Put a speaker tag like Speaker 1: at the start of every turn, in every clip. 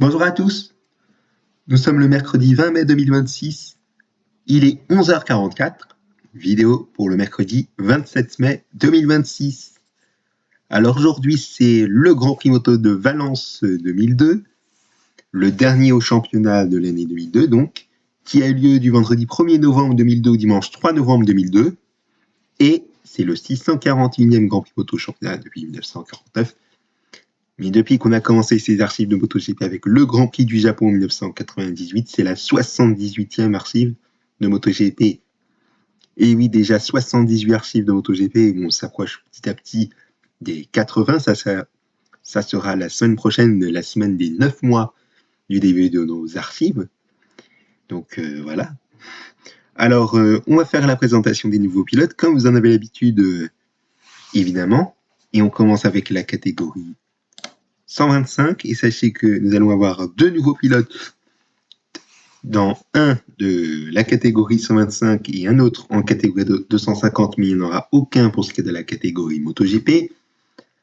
Speaker 1: Bonjour à tous, nous sommes le mercredi 20 mai 2026, il est 11h44, vidéo pour le mercredi 27 mai 2026. Alors aujourd'hui c'est le Grand Prix moto de Valence 2002, le dernier au championnat de l'année 2002 donc, qui a eu lieu du vendredi 1er novembre 2002 au dimanche 3 novembre 2002, et c'est le 641e Grand Prix moto championnat depuis 1949. Mais depuis qu'on a commencé ces archives de MotoGP avec le Grand Prix du Japon en 1998, c'est la 78e archive de MotoGP. Et oui, déjà 78 archives de MotoGP, on s'approche petit à petit des 80, ça sera la semaine prochaine, la semaine des 9 mois du début de nos archives. Donc voilà. Alors, on va faire la présentation des nouveaux pilotes, comme vous en avez l'habitude, évidemment. Et on commence avec la catégorie 125, et sachez que nous allons avoir deux nouveaux pilotes dans un de la catégorie 125 et un autre en catégorie 250, mais il n'y en aura aucun pour ce qui est de la catégorie MotoGP.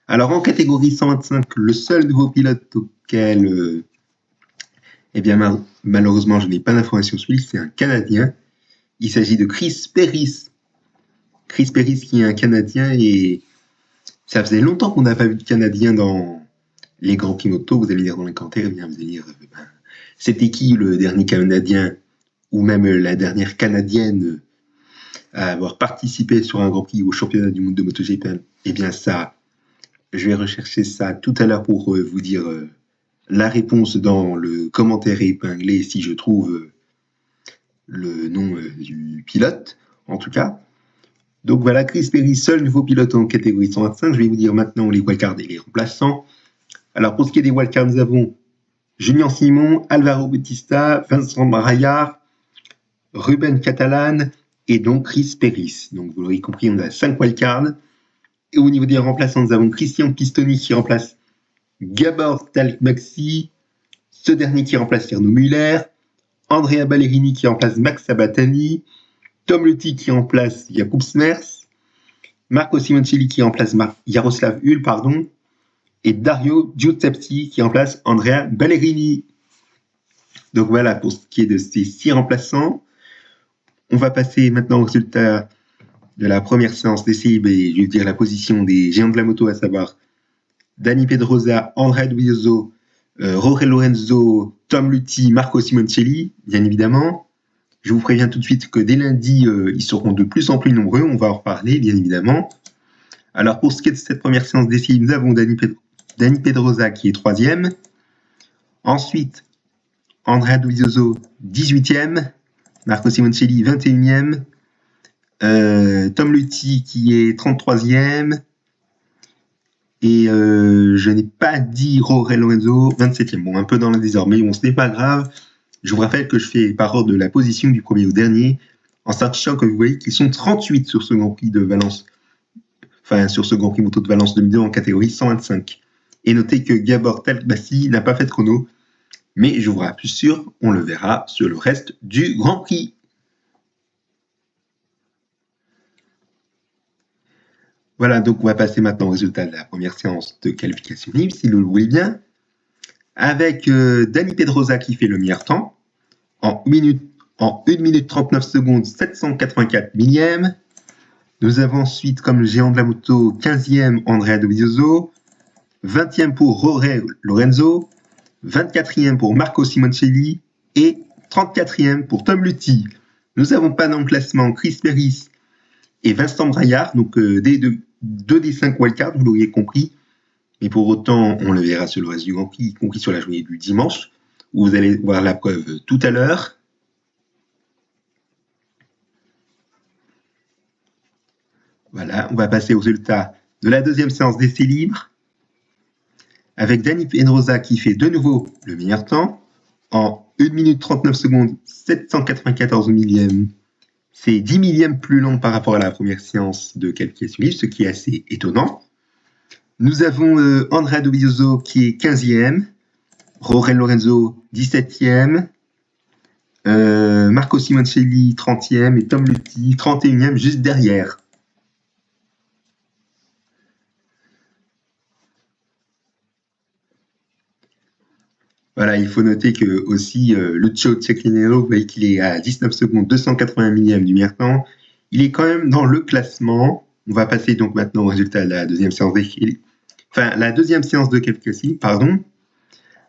Speaker 1: Alors en catégorie 125, le seul nouveau pilote auquel, eh bien malheureusement je n'ai pas d'informations sur lui, c'est un Canadien. Il s'agit de Chris Perris. Chris Perris qui est un Canadien, et ça faisait longtemps qu'on n'a pas vu de Canadien dans les Grands Prix moto. Vous allez lire dans les commentaires, vous allez lire c'était qui le dernier Canadien ou même la dernière Canadienne à avoir participé sur un Grand Prix au championnat du monde de MotoGP. Eh bien ça, je vais rechercher ça tout à l'heure pour vous dire la réponse dans le commentaire épinglé si je trouve le nom du pilote, en tout cas. Donc voilà, Chris Perry, seul nouveau pilote en catégorie 125. Je vais vous dire maintenant les wildcards et les remplaçants. Alors pour ce qui est des wildcards, nous avons Julien Simon, Alvaro Bautista, Vincent Marayar, Ruben Catalan et donc Chris Perris. Donc vous l'aurez compris, on a 5 wildcards. Et au niveau des remplaçants, nous avons Christian Pistoni qui remplace Gabor Talmaxi, ce dernier qui remplace Arnaud Muller, Andrea Ballerini qui remplace Max Sabatani, Tom Luthi qui remplace Jakub Smers, Marco Simoncelli qui remplace Jaroslav Hull, et Dario Giuseppe qui remplace Andrea Ballerini. Donc voilà pour ce qui est de ces 6 remplaçants. On va passer maintenant au résultat de la première séance d'essai, et je vais dire la position des géants de la moto, à savoir Dani Pedrosa, Andrea Dovizioso, Jorge Lorenzo, Tom Luthi, Marco Simoncelli, bien évidemment. Je vous préviens tout de suite que dès lundi, ils seront de plus en plus nombreux, on va en reparler, bien évidemment. Alors pour ce qui est de cette première séance d'essai, nous avons Dani Pedrosa qui est 3e. Ensuite, Andrea Dovizioso, 18e. Marco Simoncelli, 21e. Tom Luthi qui est 33e. Et je n'ai pas dit Jorge Lorenzo, 27e. Bon, un peu dans le désordre, mais bon, ce n'est pas grave. Je vous rappelle que je fais par ordre de la position du premier au dernier, en sachant que vous voyez qu'ils sont 38 sur ce Grand Prix de Valence, enfin sur ce Grand Prix moto de Valence 2002 en catégorie 125. Et notez que Gabor Talmaxi n'a pas fait de chrono, mais je vous rassure, on le verra sur le reste du Grand Prix. Voilà, donc on va passer maintenant au résultat de la première séance de qualification libre, si vous le voulez bien, avec Dani Pedrosa qui fait le meilleur temps, en 1 minute 39 secondes, 784 millièmes. Nous avons ensuite, comme le géant de la moto, 15e Andrea Dovizioso, 20e pour Jorge Lorenzo, 24e pour Marco Simoncelli et 34e pour Tom Luthi. Nous n'avons pas dans le classement Chris Perris et Vincent Braillard, donc deux des 5 wildcards, vous l'auriez compris. Mais pour autant, on le verra sur le reste du Grand Prix, y compris sur la journée du dimanche, où vous allez voir la preuve tout à l'heure. Voilà, on va passer au résultat de la deuxième séance d'essai libre, avec Dani Pedrosa qui fait de nouveau le meilleur temps, en 1 minute 39 secondes, 794 millièmes. C'est 10 millièmes plus long par rapport à la première séance de qualification libre, ce qui est assez étonnant. Nous avons Andrea Dovizioso qui est 15e, Jorge Lorenzo 17e, Marco Simoncelli 30e et Tom Luthi 31e juste derrière. Voilà, il faut noter que aussi Lucio Cecchinello, vous voyez qu'il est à 19 secondes 280 millième du meilleur temps. Il est quand même dans le classement. On va passer donc maintenant au résultat de la deuxième séance la deuxième séance de qualification, pardon,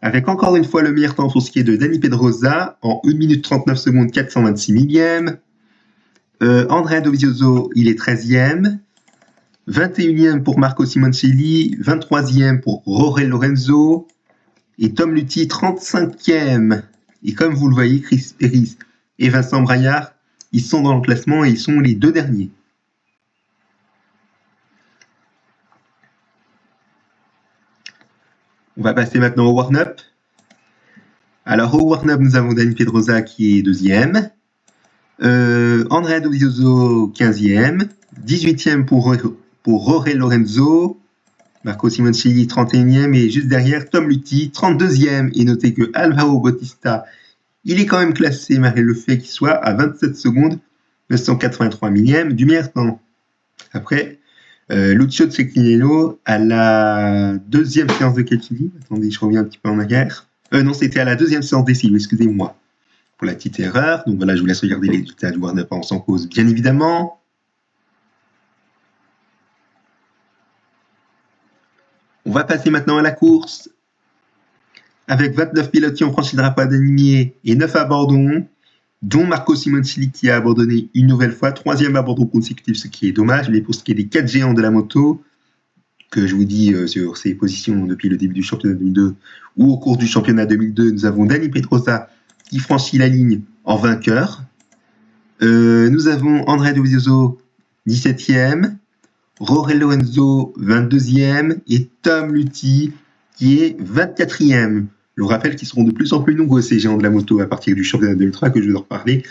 Speaker 1: avec encore une fois le meilleur temps pour ce qui est de Dani Pedrosa en 1 minute 39 secondes 426 millième. Andrea Dovizioso, il est 13e. 21e pour Marco Simoncelli, 23e pour Jorge Lorenzo et Tom Luthi 35e. Et comme vous le voyez, Chris Péris et Vincent Braillard, ils sont dans le classement et ils sont les deux derniers. On va passer maintenant au warm-up. Alors au warm-up, nous avons Dani Pedrosa qui est 2e. Andrea Dovizioso 15e. 18e pour Jorge Lorenzo. Marco Simoncelli 31e et juste derrière Tom Luthi 32e. Et notez que Alvaro Bautista, il est quand même classé malgré le fait qu'il soit à 27 secondes 983 millième du meilleur temps. Après, Lucio Cecchinello à la deuxième séance de calcul. Attendez, je reviens un petit peu en arrière. Non, c'était à la deuxième séance d'essai, excusez-moi pour la petite erreur. Donc voilà, je vous laisse regarder les résultats du warm-up en sans pause, bien évidemment. On va passer maintenant à la course. Avec 29 pilotes qui ont franchi le drapeau d'Animier et 9 abandons, dont Marco Simoncelli qui a abandonné une nouvelle fois, 3e abandon consécutif, ce qui est dommage. Mais pour ce qui est des 4 géants de la moto, que je vous dis sur ses positions depuis le début du championnat 2002 ou au cours du championnat 2002, nous avons Dani Pedrosa qui franchit la ligne en vainqueur. Nous avons Andrea Dovizioso 17e, Jorge Lorenzo 22e et Tom Luthi qui est 24e. Je vous rappelle qu'ils seront de plus en plus nombreux ces géants de la moto à partir du championnat 2003 que je vais en reparler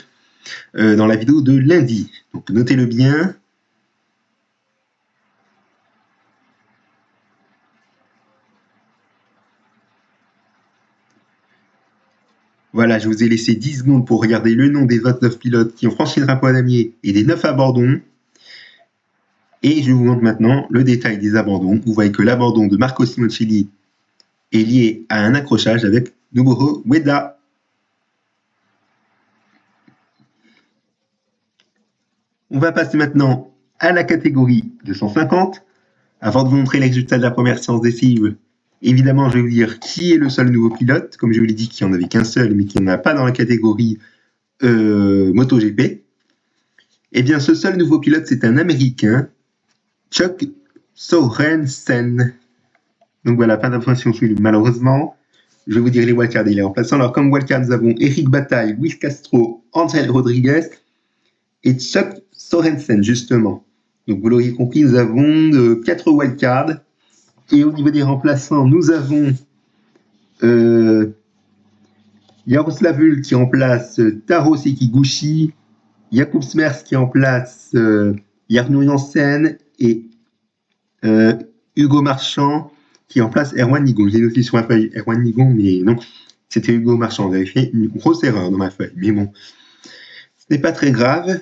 Speaker 1: dans la vidéo de lundi. Donc notez-le bien. Voilà, je vous ai laissé 10 secondes pour regarder le nom des 29 pilotes qui ont franchi le drapeau à damier et des 9 abandons. Et je vous montre maintenant le détail des abandons. Vous voyez que l'abandon de Marco Simoncelli est lié à un accrochage avec Nobuhiro Ueda. On va passer maintenant à la catégorie 250. Avant de vous montrer les résultats de la première séance d'essai, évidemment, je vais vous dire qui est le seul nouveau pilote. Comme je vous l'ai dit, qu'il n'y en avait qu'un seul, mais qu'il n'y en a pas dans la catégorie MotoGP. Eh bien, ce seul nouveau pilote, c'est un Américain, Chuck Sorensen. Donc voilà, pas d'information sur lui, malheureusement. Je vais vous dire les wildcards, il est remplaçant. Alors, comme wildcard, nous avons Eric Bataille, Luis Castro, Angel Rodriguez et Chuck Sorensen, justement. Donc, vous l'auriez compris, nous avons 4 wildcards. Et au niveau des remplaçants, nous avons Jaroslav Vul qui remplace Taro Sekiguchi, Jakub Smers qui remplace Jarno Jansen et Hugo Marchand qui remplace Erwan Nigon. J'ai noté sur ma feuille Erwan Nigon, mais non, c'était Hugo Marchand. J'avais fait une grosse erreur dans ma feuille, mais bon, ce n'est pas très grave.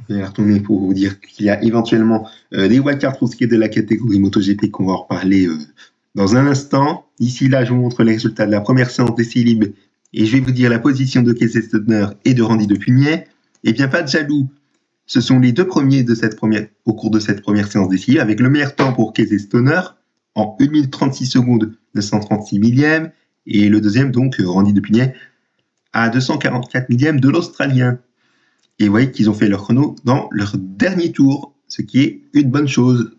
Speaker 1: Je vais retourner pour vous dire qu'il y a éventuellement des wildcards pour ce qui est de la catégorie MotoGP qu'on va en reparler dans un instant. D'ici là, je vous montre les résultats de la première séance d'essai libre et je vais vous dire la position de Casey Stoner et de Randy Depugnet. Eh bien, pas de jaloux. Ce sont les deux premiers au cours de cette première séance d'essai libre, avec le meilleur temps pour Casey Stoner en 1 minute 36 secondes 936 millième et le deuxième, donc Randy Depugnet, à 244 millième de l'Australien. Et vous voyez qu'ils ont fait leur chrono dans leur dernier tour, ce qui est une bonne chose.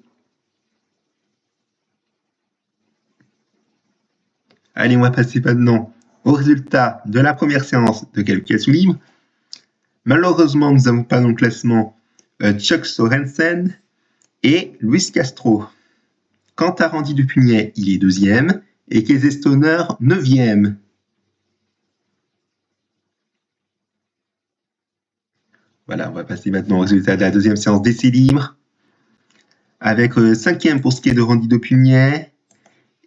Speaker 1: Allez, on va passer maintenant au résultat de la première séance de qualification libre. Malheureusement, nous n'avons pas dans le classement Chuck Sorensen et Luis Castro. Quant à Randy Depugnet, il est 2e et Casey Stoner 9e. Voilà, on va passer maintenant au résultat de la deuxième séance d'essai libre. Avec 5e pour ce qui est de Randy Depugnet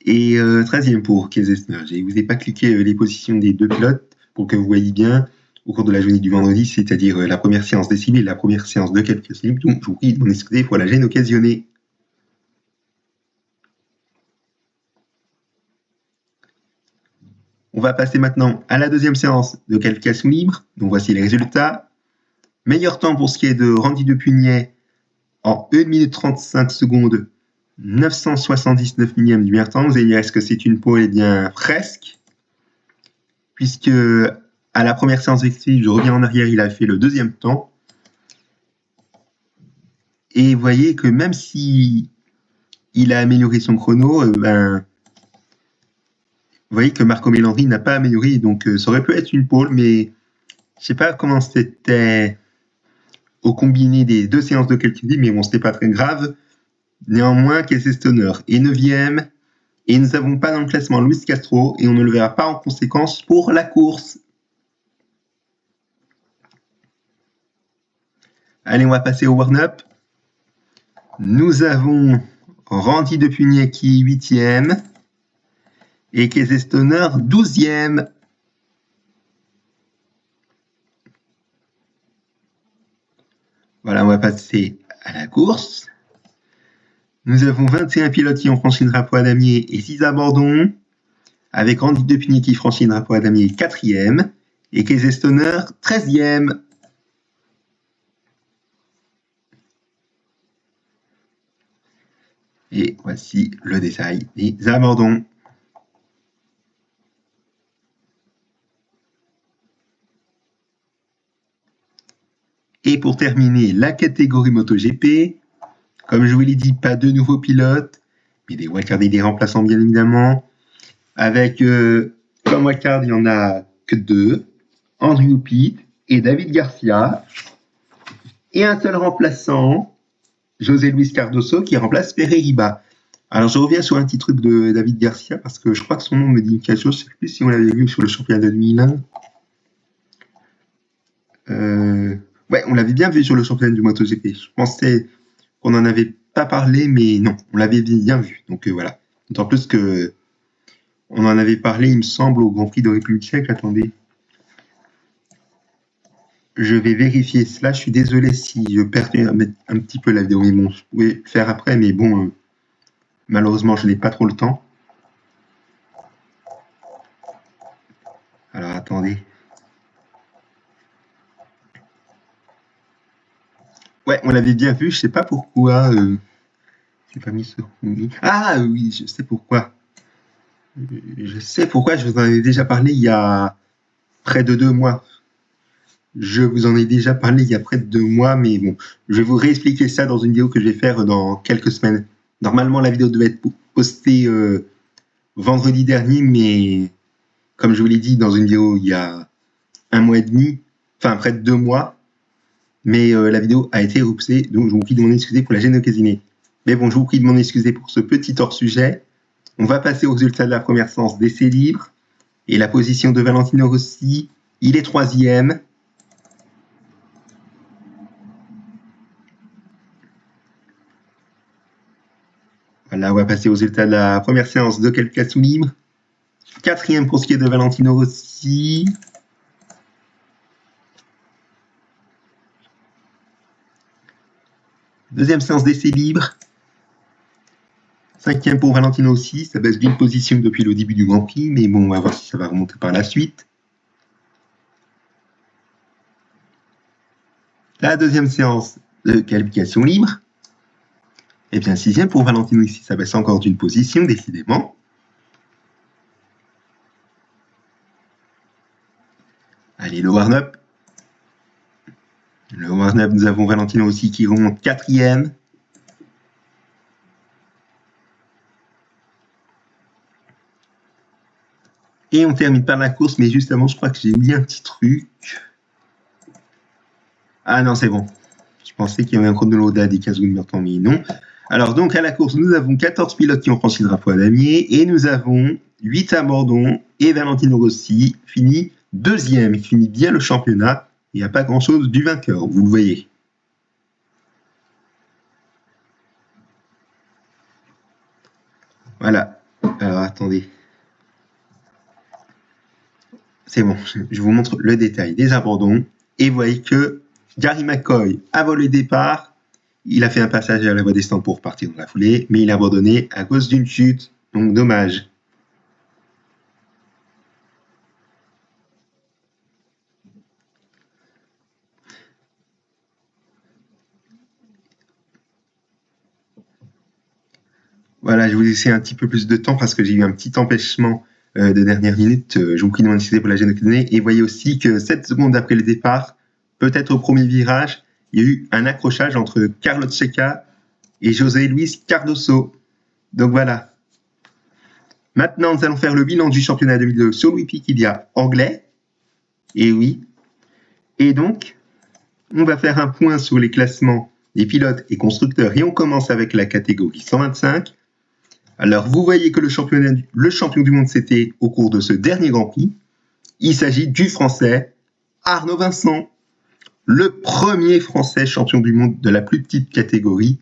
Speaker 1: et 13e pour Casey Stoner. Je ne vous ai pas cliqué les positions des deux pilotes pour que vous voyez bien au cours de la journée du vendredi, c'est-à-dire la première séance d'essai libre et la première séance de qualification libre. Donc, je vous prie de m'en excuser pour la gêne occasionnée. On va passer maintenant à la deuxième séance de qualification libre. Donc voici les résultats. Meilleur temps pour ce qui est de Randy Depugnet en 1 minute 35 secondes, 979 millième du meilleur temps. Vous allez dire, est-ce que c'est une pole? Eh bien, presque. Puisque à la première séance effective, je reviens en arrière, il a fait le deuxième temps. Et vous voyez que même si il a amélioré son chrono, vous voyez que Marco Melandri n'a pas amélioré, donc ça aurait pu être une pole, mais je sais pas comment c'était au combiné des deux séances de calcul, mais bon, c'était pas très grave. Néanmoins, Casey Stoner est 9e, et nous n'avons pas dans le classement Luis Castro, et on ne le verra pas en conséquence pour la course. Allez, on va passer au warm-up. Nous avons Randy Depugnet qui est 8e, et Casey Stoner 12e. Voilà, on va passer à la course. Nous avons 21 pilotes qui ont franchi le drapeau à damier et 6 abandons, avec Randy Depugnet qui franchit le drapeau à damier 4e et Casey Stoner 13e. Et voici le détail des abandons. Et pour terminer, la catégorie MotoGP. Comme je vous l'ai dit, pas de nouveaux pilotes, mais des wildcards et des remplaçants bien évidemment. Avec, comme wildcard, il n'y en a que 2, Andrew Pitt et David Garcia. Et un seul remplaçant, José Luis Cardoso, qui remplace Pereira. Alors je reviens sur un petit truc de David Garcia, parce que je crois que son nom me dit quelque chose, je ne sais plus si on l'avait vu sur le championnat de 2001. Ouais, on l'avait bien vu sur le championnat du MotoGP. Je pensais qu'on n'en avait pas parlé, mais non, on l'avait bien vu. Donc voilà. D'autant plus que on en avait parlé, il me semble, au Grand Prix de République tchèque. Attendez. Je vais vérifier cela. Je suis désolé si je perds un petit peu la vidéo, mais bon, je pouvais le faire après, mais bon, malheureusement, je n'ai pas trop le temps. Alors, attendez. Ouais, on l'avait bien vu, je sais pas pourquoi. J'ai pas mis sur. Ah oui, je sais pourquoi. Je sais pourquoi, je vous en ai déjà parlé il y a près de 2 mois. Je vous en ai déjà parlé il y a près de 2 mois, mais bon, je vais vous réexpliquer ça dans une vidéo que je vais faire dans quelques semaines. Normalement, la vidéo devait être postée vendredi dernier, mais comme je vous l'ai dit dans une vidéo il y a 1 mois et demi, enfin près de 2 mois, mais la vidéo a été repoussée, donc je vous prie de m'en excuser pour la gêne occasionnée. Mais bon, je vous prie de m'en excuser pour ce petit hors-sujet. On va passer aux résultats de la première séance d'essai libre. Et la position de Valentino Rossi, il est 3e. Voilà, on va passer aux résultats de la première séance de qualification libre. 4e pour ce qui est de Valentino Rossi. Deuxième séance d'essai libre. 5e pour Valentino aussi, ça baisse d'une position depuis le début du Grand Prix, mais bon, on va voir si ça va remonter par la suite. La deuxième séance de qualification libre. Et bien 6e pour Valentino ici, ça baisse encore d'une position, décidément. Allez, le warm-up. Le warm-up, nous avons Valentino aussi qui remonte 4e. Et on termine par la course, mais juste avant, je crois que j'ai oublié un petit truc. Ah non, c'est bon. Je pensais qu'il y avait un chronologue à des 15 secondes de temps, mais non. Alors donc à la course, nous avons 14 pilotes qui ont franchi le drapeau à damier, et nous avons 8 abandons, et Valentino Rossi finit 2e. Il finit bien le championnat. Il n'y a pas grand-chose du vainqueur, vous le voyez. Voilà. Alors attendez. C'est bon, je vous montre le détail des abandons. Et vous voyez que Gary McCoy a volé le départ. Il a fait un passage à la voie des stands pour partir dans la foulée, mais il a abandonné à cause d'une chute. Donc dommage. Voilà, je vous laisser un petit peu plus de temps parce que j'ai eu un petit empêchement de dernière minute. Je vous prie de m'en excuser pour la gêne occasionnée. Et voyez aussi que 7 secondes après le départ, peut-être au premier virage, il y a eu un accrochage entre Carlos Checa et José Luis Cardoso. Donc voilà. Maintenant, nous allons faire le bilan du championnat 2002 sur le Wikipédia anglais. Et oui. Et donc, on va faire un point sur les classements des pilotes et constructeurs. Et on commence avec la catégorie 125. Alors, vous voyez que le champion du monde, c'était au cours de ce dernier Grand Prix. Il s'agit du Français Arnaud Vincent, le premier Français champion du monde de la plus petite catégorie.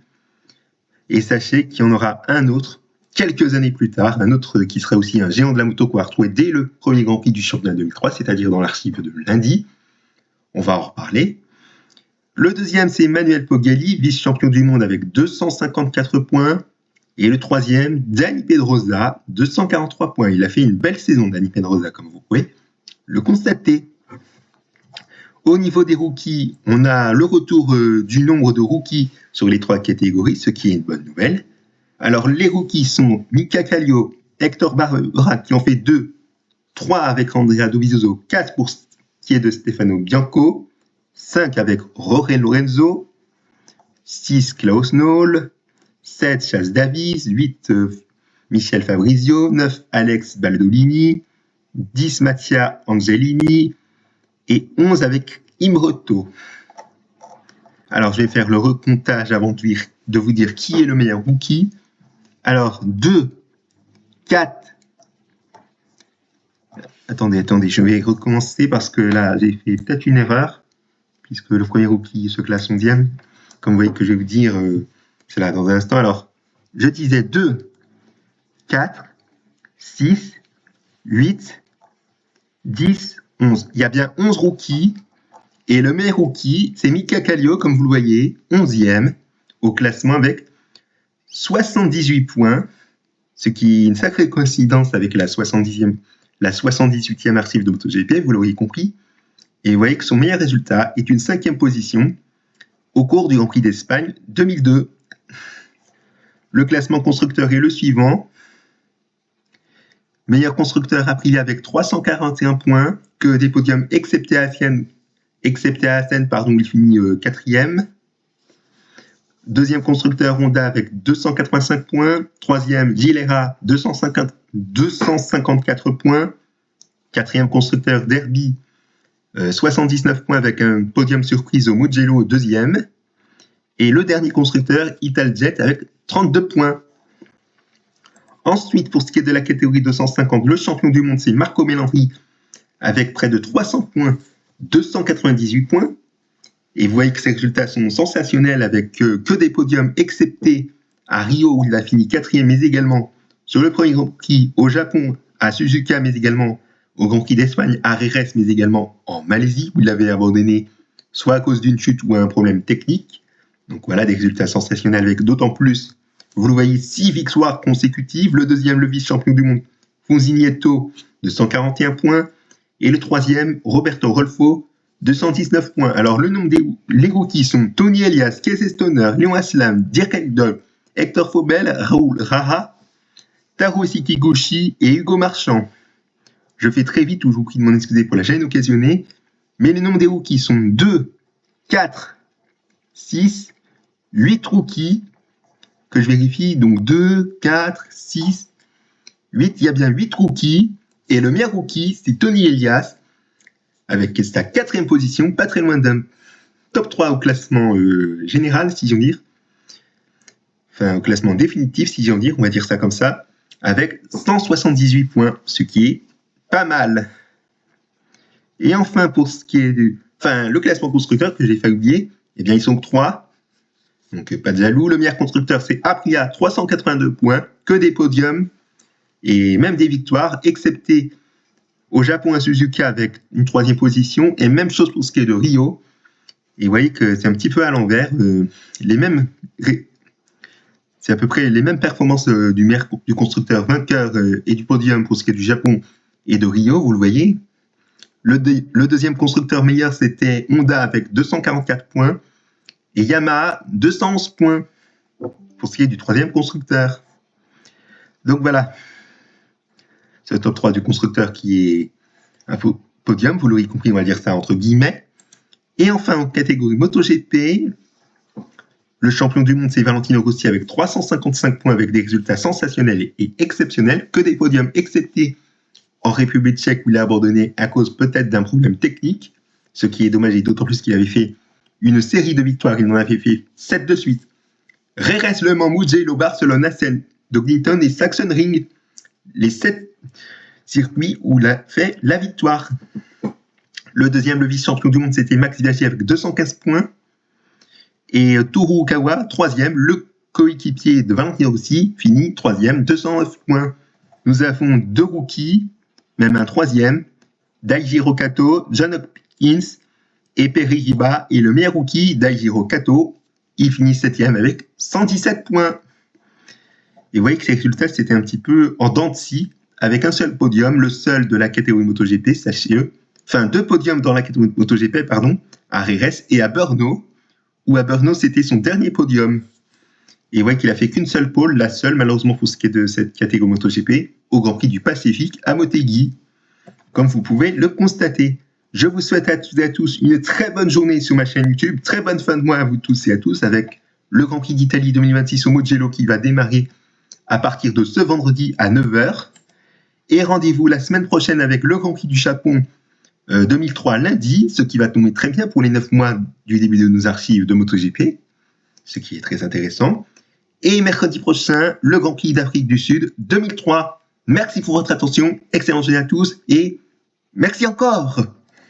Speaker 1: Et sachez qu'il y en aura un autre quelques années plus tard, un autre qui serait aussi un géant de la moto qu'on va retrouver dès le premier Grand Prix du championnat 2003, c'est-à-dire dans l'archive de lundi. On va en reparler. Le deuxième, c'est Manuel Poggi, vice-champion du monde avec 254 points. Et le troisième, Dani Pedrosa, 243 points. Il a fait une belle saison, Dani Pedrosa, comme vous pouvez le constater. Au niveau des rookies, on a le retour du nombre de rookies sur les 3 catégories, ce qui est une bonne nouvelle. Alors, les rookies sont Mika Kallio, Hector Barbera, qui en fait 2, 3 avec Andrea Dovizioso, 4 pour ce qui est de Stefano Bianco, 5 avec Jorge Lorenzo, 6 Klaus Noll, 7 Chas Davis, 8 Michel Fabrizio, 9 Alex Baldolini, 10 Mattia Angelini et 11 avec Imroto. Alors je vais faire le recomptage avant de vous dire qui est le meilleur rookie. Alors 2, 4. Attendez, je vais recommencer parce que là j'ai fait peut-être une erreur puisque le premier rookie se classe 11e. Comme vous voyez que je vais vous dire, c'est là dans un instant. Alors, je disais 2, 4, 6, 8, 10, 11. Il y a bien 11 rookies. Et le meilleur rookie, c'est Mika Kallio, comme vous le voyez, 11e au classement avec 78 points, ce qui est une sacrée coïncidence avec la 78e archive de MotoGP, vous l'auriez compris. Et vous voyez que son meilleur résultat est une 5e position au cours du Grand Prix d'Espagne 2002. Le classement constructeur est le suivant. Meilleur constructeur Aprilia avec 341 points, que des podiums excepté Assen, il finit 4e. Deuxième constructeur Honda avec 285 points. Troisième Gilera, 254 points. Quatrième constructeur Derby, 79 points avec un podium surprise au Mugello, deuxième. Et le dernier constructeur, Italjet, avec 32 points. Ensuite, pour ce qui est de la catégorie 250, le champion du monde, c'est Marco Melandri, avec près de 300 points, 298 points. Et vous voyez que ces résultats sont sensationnels avec que des podiums, excepté à Rio, où il a fini 4e, mais également sur le premier Grand Prix au Japon, à Suzuka, mais également au Grand Prix d'Espagne, à Jerez, mais également en Malaisie, où il avait abandonné soit à cause d'une chute ou un problème technique. Donc voilà, des résultats sensationnels avec d'autant plus, vous le voyez, 6 victoires consécutives. Le deuxième, le vice-champion du monde, Fonzi Nieto, de 141 points. Et le troisième, Roberto Rolfo, 219 points. Alors, le nom les rookies sont Tony Elias, Casey Stoner, Léon Aslam, Dirk Ekdol, Hector Faubel, Raoul Rara, Taro Sekiguchi et Hugo Marchand. Je fais très vite, ou je vous prie de m'en excuser pour la gêne occasionnée, mais les noms des rookies sont 2, 4, 6, 8 rookies, que je vérifie, donc 2, 4, 6, 8, il y a bien 8 rookies, et le meilleur rookie, c'est Tony Elias, avec sa 4e position, pas très loin d'un top 3 au classement général, si j'en dire. Enfin, au classement définitif, si j'en dire, on va dire ça comme ça, avec 178 points, ce qui est pas mal. Et enfin, pour ce qui est le classement constructeur que j'ai fait oublier, eh bien, ils sont 3. Donc, pas de jaloux. Le meilleur constructeur, c'est Aprilia, 382 points, que des podiums et même des victoires, excepté au Japon à Suzuka avec une 3e position. Et même chose pour ce qui est de Rio. Et vous voyez que c'est un petit peu à l'envers. C'est à peu près les mêmes performances du constructeur vainqueur et du podium pour ce qui est du Japon et de Rio, vous le voyez. Le deuxième constructeur meilleur, c'était Honda avec 244 points. Et Yamaha, 211 points pour ce qui est du 3e constructeur. Donc voilà, c'est le top 3 du constructeur qui est un podium, vous l'aurez compris, on va dire ça entre guillemets. Et enfin, en catégorie MotoGP, le champion du monde, c'est Valentino Rossi avec 355 points avec des résultats sensationnels et exceptionnels, que des podiums excepté en République tchèque où il a abandonné à cause peut-être d'un problème technique, ce qui est dommage et d'autant plus qu'il avait fait une série de victoires, il en avait fait 7 de suite. Jerez, Le Mans, Mugello, Barcelone, Assen, Donington et Sachsenring, les 7 circuits où il a fait la victoire. Le deuxième, le vice-champion du monde, c'était Max Biaggi avec 215 points. Et Toru Okawa, troisième, le coéquipier de Valentino Rossi, finit troisième, 209 points. Nous avons 2 rookies, même un troisième, Daijiro Kato, John Hopkins et Perry Riba. Et le meilleur rookie, Daijiro Kato, il finit septième avec 117 points. Et vous voyez que ces résultats, c'était un petit peu en dents de scie, avec un seul podium, le seul de la catégorie MotoGP, sachez-le. Enfin, 2 podiums dans la catégorie MotoGP, pardon, à Jerez et à Brno, où à Brno, c'était son dernier podium. Et vous voyez qu'il a fait qu'une seule pole, la seule, malheureusement pour ce qui est de cette catégorie MotoGP, au Grand Prix du Pacifique à Motegi, comme vous pouvez le constater. Je vous souhaite à toutes et à tous une très bonne journée sur ma chaîne YouTube, très bonne fin de mois à vous tous et à tous, avec le Grand Prix d'Italie 2026 au Mugello qui va démarrer à partir de ce vendredi à 9h. Et rendez-vous la semaine prochaine avec le Grand Prix du Japon 2003 lundi, ce qui va tomber très bien pour les 9 mois du début de nos archives de MotoGP, ce qui est très intéressant. Et mercredi prochain, le Grand Prix d'Afrique du Sud 2003. Merci pour votre attention, excellente journée à tous et merci encore.